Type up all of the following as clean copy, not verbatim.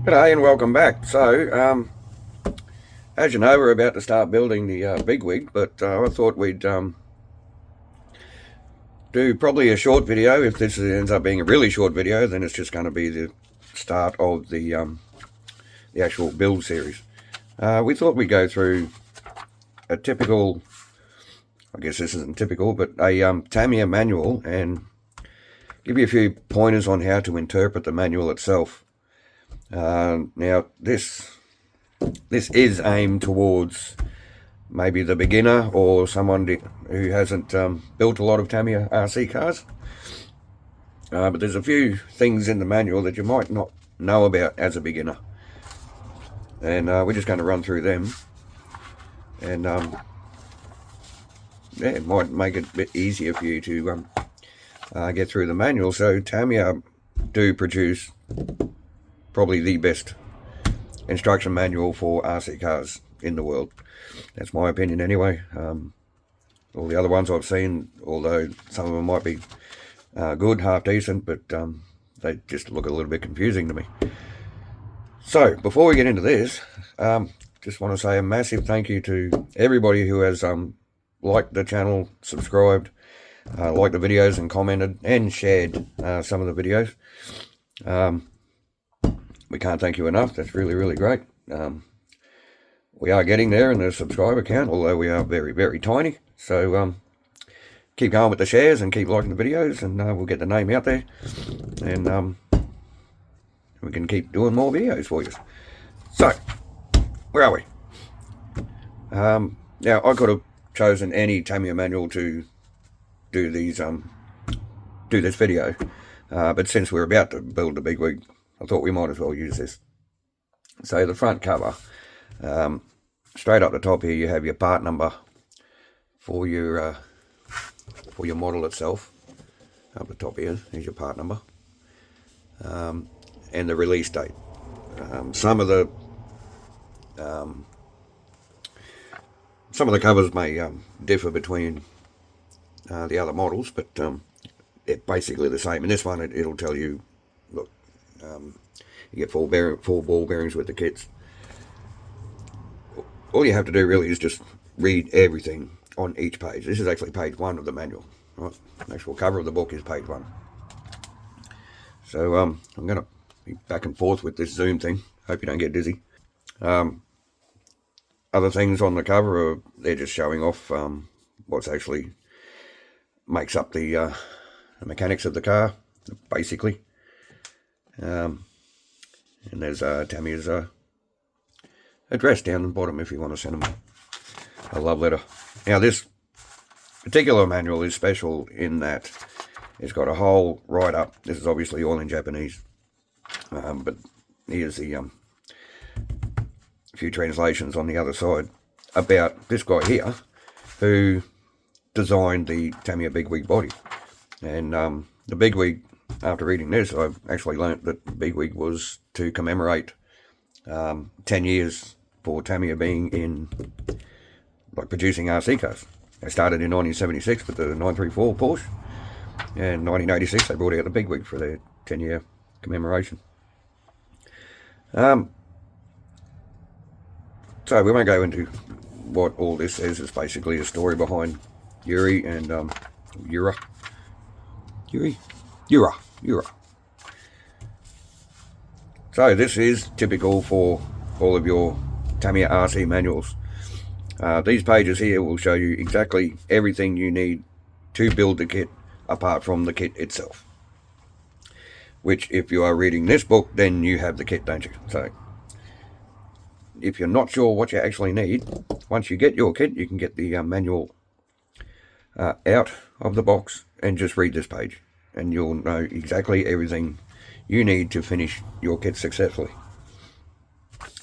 G'day and welcome back. As you know, we're about to start building the bigwig, but I thought we'd do probably a short video. If this ends up being a really short video, then it's just going to be the start of the actual build series. We thought we'd go through a typical, I guess this isn't typical, but a Tamiya manual and give you a few pointers on how to interpret the manual itself. Now this is aimed towards maybe the beginner or someone who hasn't built a lot of Tamiya RC cars, but there's a few things in the manual that you might not know about as a beginner, and we're just going to run through them, and yeah, it might make it a bit easier for you to get through the manual. So Tamiya do produce probably the best instruction manual for RC cars in the world. That's my opinion anyway. All the other ones I've seen, although some of them might be good, half decent, but they just look a little bit confusing to me. So before we get into this, just want to say a massive thank you to everybody who has liked the channel, subscribed, liked the videos and commented and shared some of the videos. We can't thank you enough. That's really, really great. We are getting there in the subscriber count, although we are very, very tiny. So keep going with the shares and keep liking the videos, and we'll get the name out there, and we can keep doing more videos for you. So, where are we? Now, I could have chosen any Tamiya manual to do these, do this video, but since we're about to build the bigwig, I thought we might as well use this. So the front cover, straight up the top here, you have your part number for your model itself. Up the top here is your part number, and the release date. Some of the covers may differ between the other models, but they're basically the same. In this one, it'll tell you, look, you get four ball bearings with the kits. All you have to do really is just read everything on each page. This is actually page 1 of the manual. Right? The actual cover of the book is page 1. So I'm going to be back and forth with this zoom thing. Hope you don't get dizzy. Other things on the cover are, they're just showing off what's actually makes up the mechanics of the car, basically. And there's Tamiya's address down the bottom if you want to send them a love letter. Now, this particular manual is special in that it's got a hole right up. This is obviously all in Japanese, but here's the few translations on the other side about this guy here who designed the Tamiya bigwig body. And the bigwig, after reading this, I've actually learnt that the bigwig was to commemorate 10 years for Tamiya being in, like, producing RC cars. They started in 1976 with the 934 Porsche, and 1986 they brought out the bigwig for their 10-year commemoration. So we won't go into what all this says. It's basically a story behind Yuri and Yura. So this is typical for all of your Tamiya RC manuals. These pages here will show you exactly everything you need to build the kit apart from the kit itself. Which, if you are reading this book, then you have the kit, don't you? So if you're not sure what you actually need, once you get your kit, you can get the manual out of the box and just read this page, and you'll know exactly everything you need to finish your kit successfully.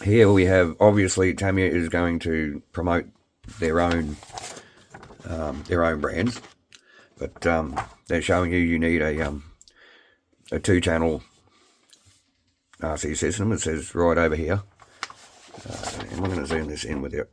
Here we have, obviously, Tamiya is going to promote their own brands, but they're showing you need a 2-channel RC system. It says right over here. And I'm going to zoom this in with you.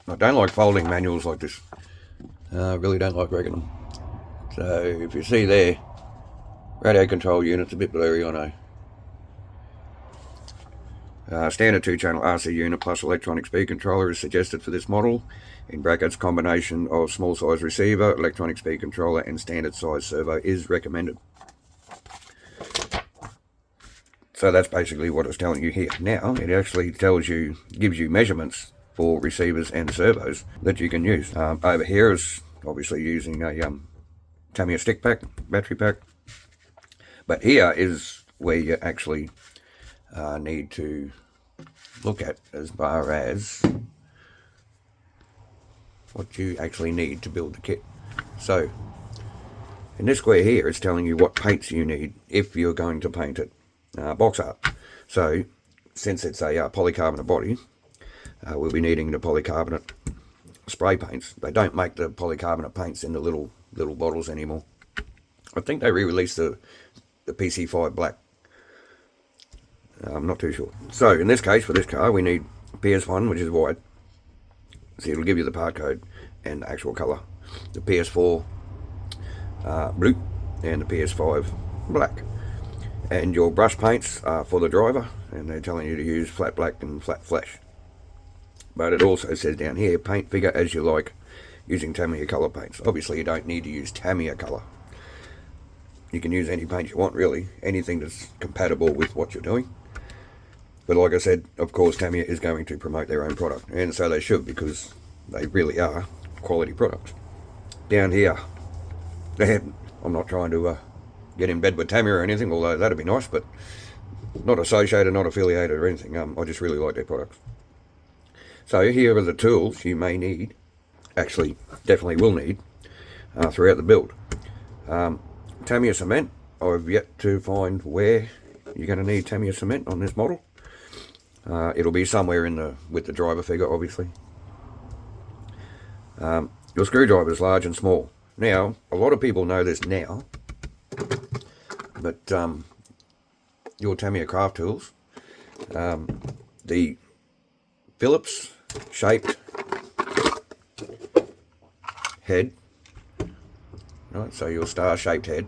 I don't like folding manuals like this. I really don't like wrecking them. So if you see there, radio control unit's a bit blurry, I know. Standard 2-channel RC unit plus electronic speed controller is suggested for this model. In brackets, combination of small size receiver, electronic speed controller and standard size servo is recommended. So that's basically what it's telling you here. Now it actually tells you, gives you measurements for receivers and servos that you can use. Over here is obviously using a Tamiya stick pack, battery pack. But here is where you actually need to look at as far as what you actually need to build the kit. So in this square here, it's telling you what paints you need if you're going to paint it box art. So since it's a polycarbonate body, we'll be needing the polycarbonate spray paints. They don't make the polycarbonate paints in the little bottles anymore. I think they re-released the PC5 black. I'm not too sure. So in this case, for this car, we need PS1, which is white. So it'll give you the part code and the actual colour. The PS4 blue and the PS5 black. And your brush paints are for the driver, and they're telling you to use flat black and flat flesh. But it also says down here, paint figure as you like using Tamiya colour paints. Obviously you don't need to use Tamiya colour. You can use any paint you want, really. Anything that's compatible with what you're doing. But like I said, of course, Tamiya is going to promote their own product. And so they should, because they really are quality products. Down here, I'm not trying to get in bed with Tamiya or anything, although that'd be nice, but not associated, not affiliated or anything. I just really like their products. So here are the tools you may need, actually definitely will need, throughout the build. Tamiya cement. I've yet to find where you're going to need Tamiya cement on this model. It'll be somewhere with the driver figure, obviously. Your screwdrivers, large and small. Now, a lot of people know this now, but your Tamiya craft tools, the Phillips shaped head, right? So your star shaped head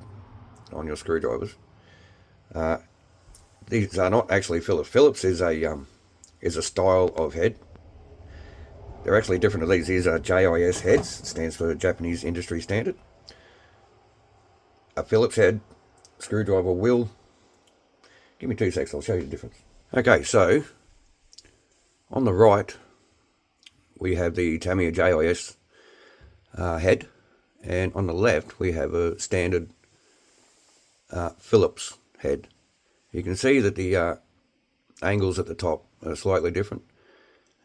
on your screwdrivers. These are not actually Phillips. Phillips is a style of head. They're actually different to these. These are JIS heads. It stands for Japanese Industry Standard. A Phillips head screwdriver will... Give me 2 seconds, I'll show you the difference. Okay, so on the right we have the Tamiya JIS head, and on the left we have a standard Phillips head. You can see that the angles at the top are slightly different.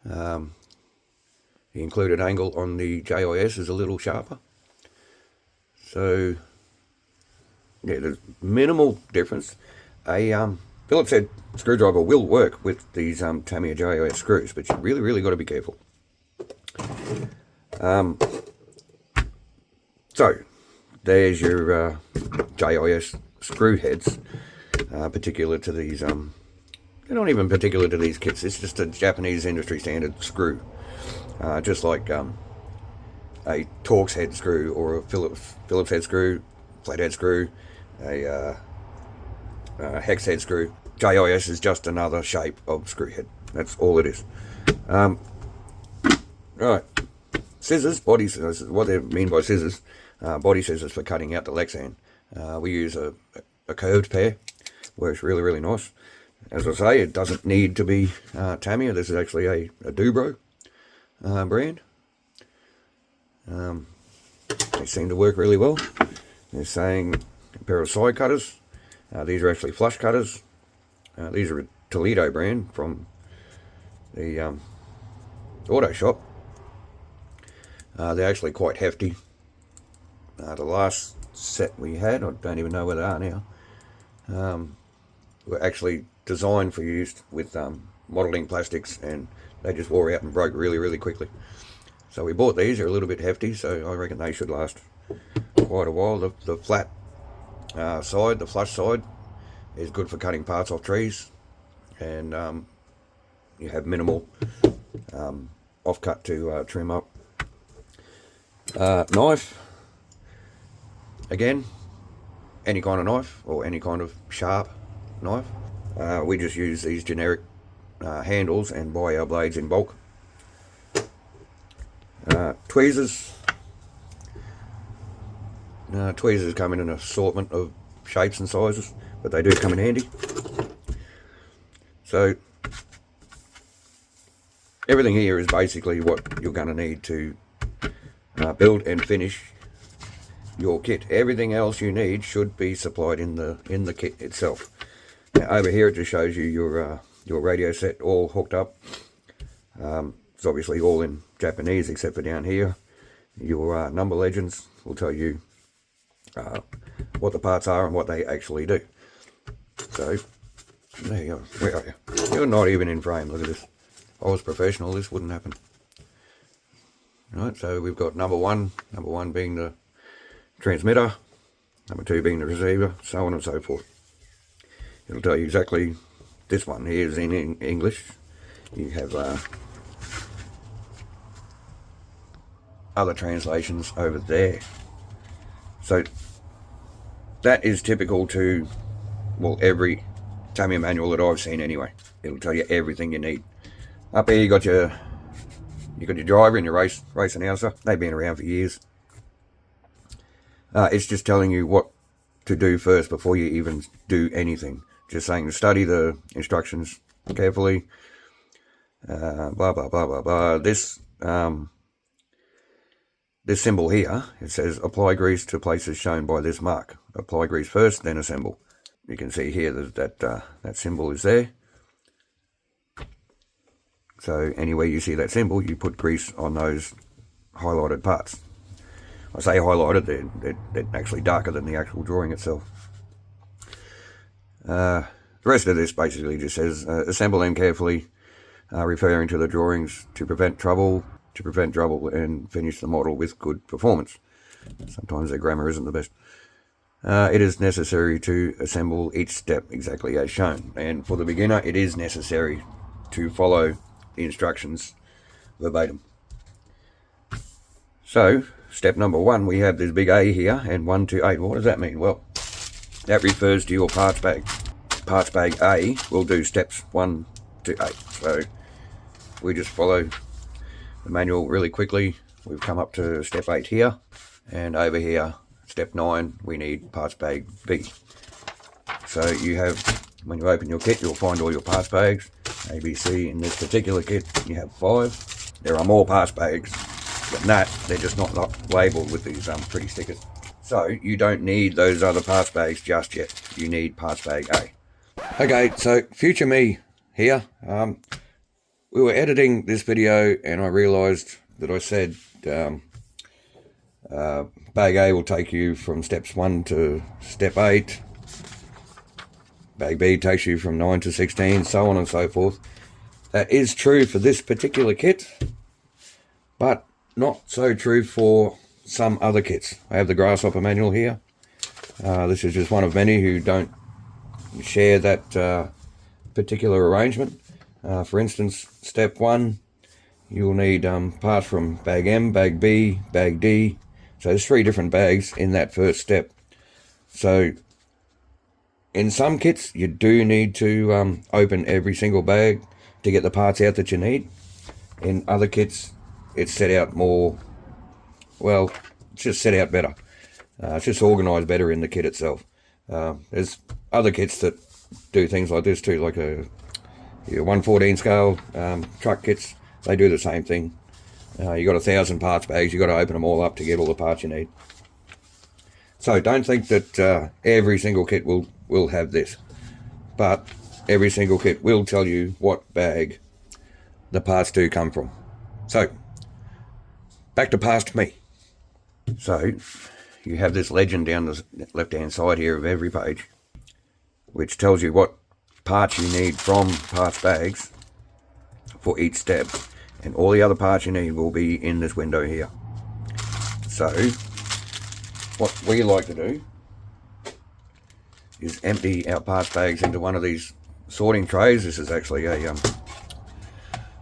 The included angle on the JIS is a little sharper. So yeah, there's minimal difference. A Phillips head screwdriver will work with these Tamiya JIS screws, but you really got to be careful. So there's your JIS screw heads, particular to these. They're not even particular to these kits. It's just a Japanese industry standard screw, just like a Torx head screw or a Phillips head screw, flathead screw, a hex head screw. JIS is just another shape of screw head. That's all it is. Right, scissors, body scissors. What they mean by scissors, body scissors for cutting out the Lexan. We use a curved pair. Works really nice. As I say, it doesn't need to be Tamiya. This is actually a Dubro brand. They seem to work really well. They're saying a pair of side cutters. These are actually flush cutters. These are a Toledo brand from the auto shop. They're actually quite hefty. The last set we had, I don't even know where they are now, were actually designed for use with modelling plastics, and they just wore out and broke really quickly. So we bought these. They're a little bit hefty, so I reckon they should last quite a while. The flat side, the flush side, is good for cutting parts off trees, and you have minimal offcut to trim up. Knife, again, any kind of knife or any kind of sharp knife. We just use these generic handles and buy our blades in bulk. Tweezers. Tweezers come in an assortment of shapes and sizes, but they do come in handy. So everything here is basically what you're going to need to build and finish your kit. Everything else you need should be supplied in the kit itself. Now, over here it just shows you your radio set all hooked up. It's obviously all in Japanese except for down here. Your number legends will tell you what the parts are and what they actually do. So there you go. Where are you? You're not even in frame. Look at this. If I was professional, this wouldn't happen. Right, so we've got number one being the transmitter, number 2 being the receiver, so on and so forth. It'll tell you exactly. This one here is in English. You have other translations over there. So that is typical to, well, every Tamiya manual that I've seen anyway. It'll tell you everything you need. Up here you got your driver and your race announcer. They've been around for years. It's just telling you what to do first before you even do anything. Just saying to study the instructions carefully. Blah blah blah blah blah. This symbol here, it says apply grease to places shown by this mark. Apply grease first, then assemble. You can see here that symbol is there. So anywhere you see that symbol, you put grease on those highlighted parts. I say highlighted, they're actually darker than the actual drawing itself. The rest of this basically just says assemble them carefully, referring to the drawings to prevent trouble, and finish the model with good performance. Sometimes their grammar isn't the best. It is necessary to assemble each step exactly as shown, and for the beginner it is necessary to follow the instructions verbatim. So step number 1, we have this big A here, and 1 to 8. What does that mean? Well, that refers to your parts bag. Parts bag A will do steps 1 to 8. So we just follow the manual really quickly. We've come up to step 8 here, and over here, step 9, we need parts bag B. So you have, when you open your kit, you'll find all your parts bags, A, B, C. In this particular kit, you have 5. There are more parts bags than that. They're just not labelled with these pretty stickers. So you don't need those other parts bags just yet. You need parts bag A. Okay, so future me here. We were editing this video and I realised that I said bag A will take you from steps 1 to step 8. Bag B takes you from 9 to 16, so on and so forth. That is true for this particular kit, but not so true for some other kits. I have the Grasshopper manual here. This is just one of many who don't share that particular arrangement. For instance, step 1, you'll need parts from bag M, bag B, bag D. So there's 3 different bags in that first step. So in some kits, you do need to open every single bag to get the parts out that you need. In other kits, it's set out more, well, it's just set out better. It's just organised better in the kit itself. There's other kits that do things like this too, like your 1/14 scale truck kits. They do the same thing. You got 1,000 parts bags. You got to open them all up to get all the parts you need. So don't think that every single kit will have this, but every single kit will tell you what bag the parts do come from. So back to past me. So you have this legend down the left hand side here of every page, which tells you what parts you need from parts bags for each step, and all the other parts you need will be in this window here. So what we like to do is empty our parts bags into one of these sorting trays. This is actually a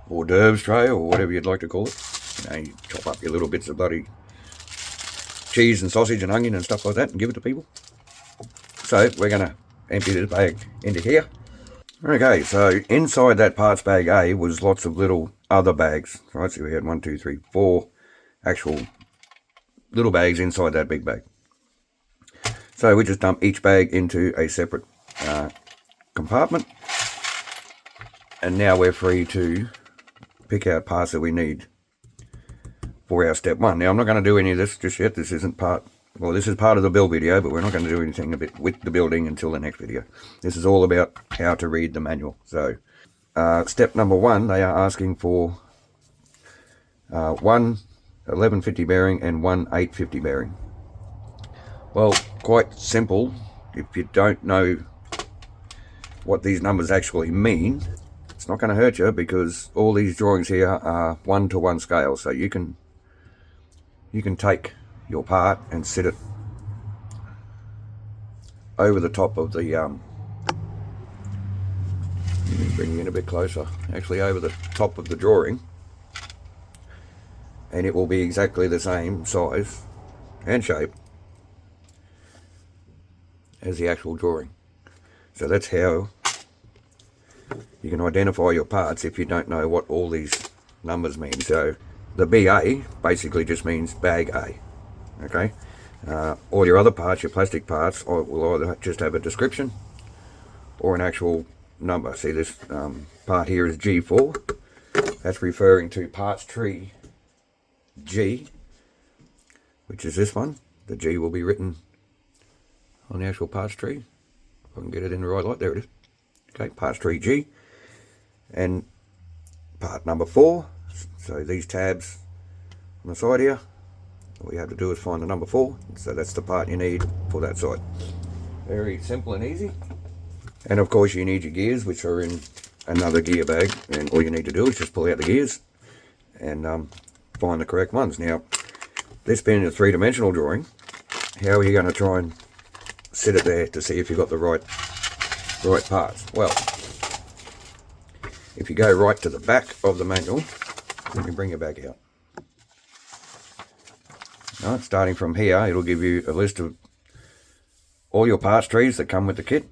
hors d'oeuvres tray, or whatever you'd like to call it. You know, you chop up your little bits of bloody cheese and sausage and onion and stuff like that and give it to people. So we're going to empty this bag into here. Okay, so inside that parts bag A was lots of little other bags, right? So we had 1, 2, 3, 4 actual little bags inside that big bag. So we just dump each bag into a separate compartment, and now we're free to pick out parts that we need for our step 1. Now I'm not going to do any of this just yet. This isn't part, well, this is part of the build video, but we're not going to do anything with the building until the next video. This is all about how to read the manual. So step number 1, they are asking for one 1150 bearing and one 850 bearing. Well, quite simple. If you don't know what these numbers actually mean, it's not going to hurt you, because all these drawings here are 1-to-1 scale. So you can take your part and sit it over the top of the bring you in a bit closer, actually over the top of the drawing, and it will be exactly the same size and shape as the actual drawing. So that's how you can identify your parts if you don't know what all these numbers mean. So the BA basically just means bag A. Okay, all your other parts, your plastic parts, will either just have a description or an actual number. See, this part here is G4. That's referring to parts tree G, which is this one. The G will be written on the actual parts tree. If I can get it in the right light, there it is. Okay, parts tree G, and part number 4. So these tabs on the side here, all you have to do is find the number 4. So that's the part you need for that side. Very simple and easy. And of course you need your gears, which are in another gear bag, and all you need to do is just pull out the gears and find the correct ones. Now, this being a 3-dimensional drawing, how are you going to try and sit it there to see if you've got the right parts? Well, if you go right to the back of the manual, let me bring it back out. Right, starting from here, it'll give you a list of all your parts trees that come with the kit,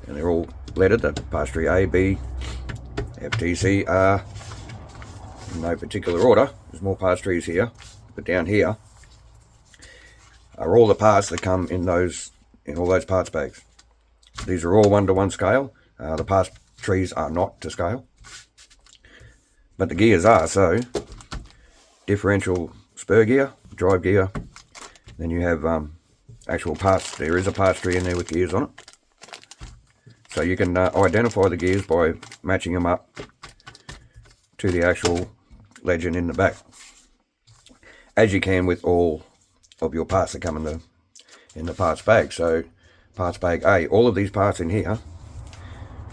and they're all lettered. The parts tree A, B, F, T, C, R, in no particular order. There's more parts trees here, but down here are all the parts that come in all those parts bags. These are all 1-to-1 scale. The parts trees are not to scale, but the gears are. So differential spur gear, drive gear, then you have actual parts. There is a parts tree in there with gears on it, so you can identify the gears by matching them up to the actual legend in the back, as you can with all of your parts that come in the parts bag. So parts bag A, all of these parts in here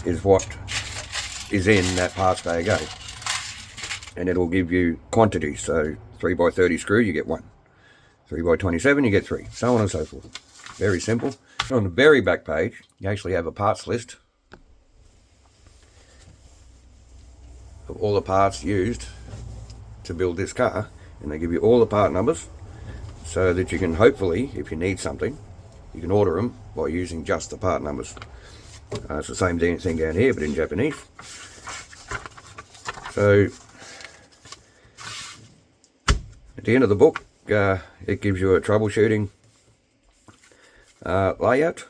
is what is in that parts bag A, and it'll give you quantities. So 3x30 screw, you get 1. 3x27, you get 3, so on and so forth. Very simple. On the very back page, you actually have a parts list of all the parts used to build this car, and they give you all the part numbers, so that you can hopefully, if you need something, you can order them by using just the part numbers. It's the same thing down here, but in Japanese. So at the end of the book, it gives you a troubleshooting layout,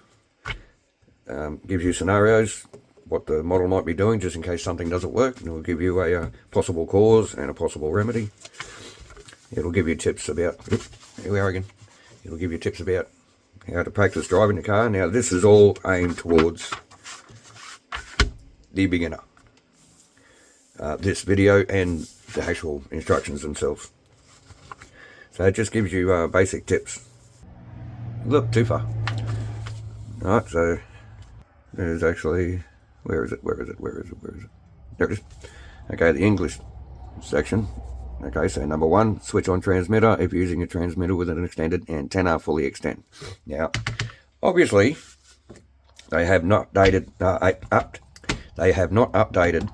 gives you scenarios, what the model might be doing, just in case something doesn't work, and it will give you a possible cause and a possible remedy. It'll give you tips about, here we are again, it'll give you tips about how to practice driving the car. Now this is all aimed towards the beginner, this video and the actual instructions themselves. So it just gives you basic tips. Look, too far. Alright, so there's actually, where is it? There it is. Okay, the English section. Okay, so number 1, switch on transmitter if you're using a transmitter with an extended antenna, fully extend. Now, obviously, they have not updated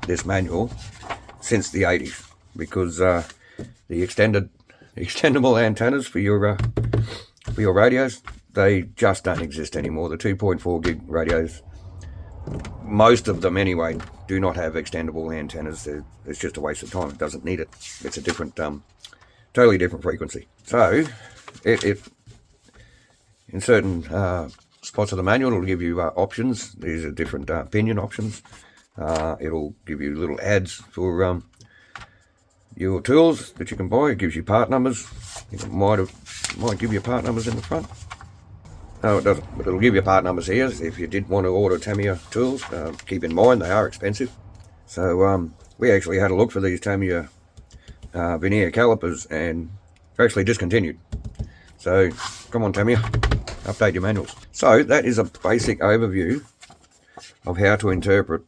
this manual since the 80s, because the extendable antennas for your radios, they just don't exist anymore. The 2.4 gig radios most of them anyway do not have extendable antennas. It's just a waste of time. It doesn't need it. It's a different, totally different frequency. So it in certain spots of the manual, it'll give you options. These are different pinion options. It'll give you little ads for your tools that you can buy. It gives you part numbers. It might give you part numbers in the front. No, it doesn't, but it'll give you part numbers here if you did want to order Tamiya tools. Keep in mind they are expensive. So we actually had a look for these Tamiya veneer calipers and they're actually discontinued. So come on, Tamiya, update your manuals. So that is a basic overview of how to interpret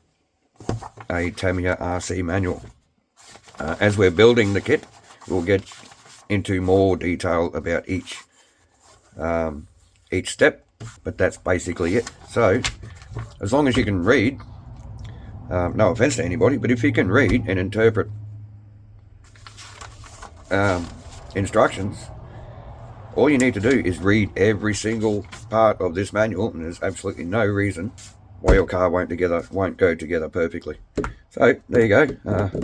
a Tamiya RC manual. As we're building the kit, we'll get into more detail about each step, but that's basically it. So as long as you can read, no offense to anybody, but if you can read and interpret instructions, all you need to do is read every single part of this manual, and there's absolutely no reason why your car won't go together perfectly. So there you go.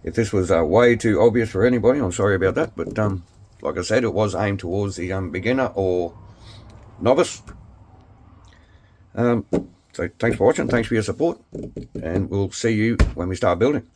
If this was way too obvious for anybody, I'm sorry about that, but like I said, it was aimed towards the beginner or novice. So thanks for watching, thanks for your support, and we'll see you when we start building.